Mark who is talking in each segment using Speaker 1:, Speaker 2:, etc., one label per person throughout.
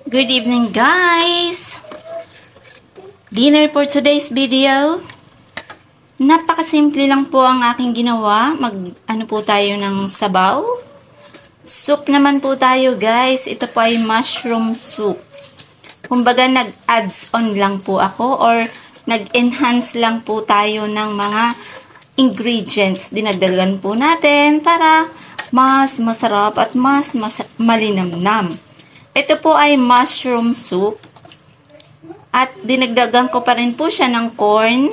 Speaker 1: Good evening, guys! Dinner for today's video. Napakasimple lang po ang aking ginawa. Ano po tayo ng sabaw. Soup naman po tayo, guys. Ito po ay mushroom soup. Kumbaga, nag-adds on lang po ako or nag-enhance lang po tayo ng mga ingredients. Dinagdagan po natin para mas masarap at mas malinamnam. Ito po ay mushroom soup. At dinagdagan ko pa rin po siya ng corn,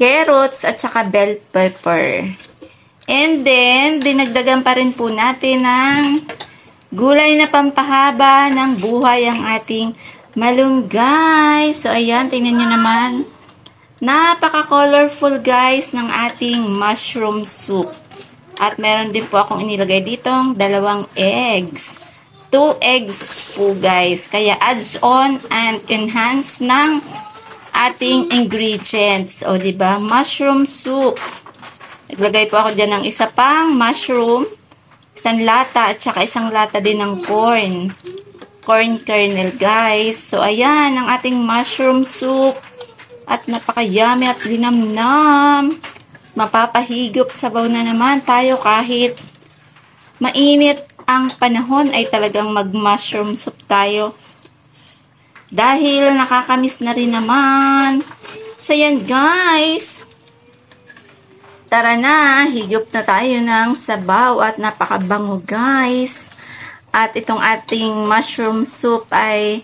Speaker 1: carrots, at saka bell pepper. And then, dinagdagan pa rin po natin ng gulay na pampahaba ng buhay ang ating malunggay. So, ayan, tingnan nyo naman. Napaka-colorful, guys, ng ating mushroom soup. At meron din po akong inilagay ditong 2 eggs. 2 eggs po, guys. Kaya adds on and enhance ng ating ingredients. O, diba? Mushroom soup. Naglagay po ako dyan ng isa pang mushroom, isang lata, at saka isang lata din ng corn. Corn kernel, guys. So, ayan ang ating mushroom soup. At napaka-yummy at linamnam. Mapapahigop sabaw na naman tayo kahit mainit ang panahon ay talagang mag-mushroom soup tayo. Dahil nakakamiss na rin naman. So, yan, guys. Tara na, higop na tayo ng sabaw at napakabango, guys. At itong ating mushroom soup ay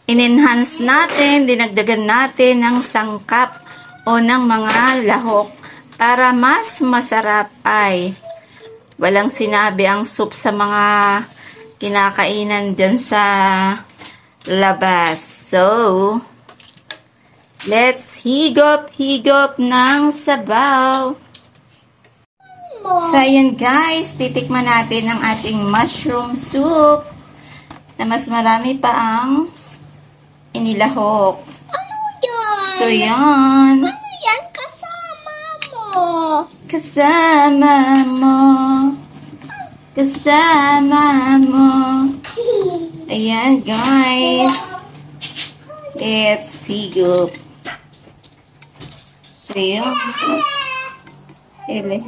Speaker 1: in-enhance natin, dinagdagan natin ng sangkap o ng mga lahok para mas masarap ay walang sinabi ang soup sa mga kinakainan dyan sa labas. So, let's higop ng sabaw. So, ayan, guys, titikman natin ang ating mushroom soup na mas marami pa ang inilahok.
Speaker 2: Ano yan?
Speaker 1: So, yan.
Speaker 2: Ano yan? Kasama mo.
Speaker 1: Kasama mo. Kasama mo. Ayan, guys. Let's higop. So, yun. Hele.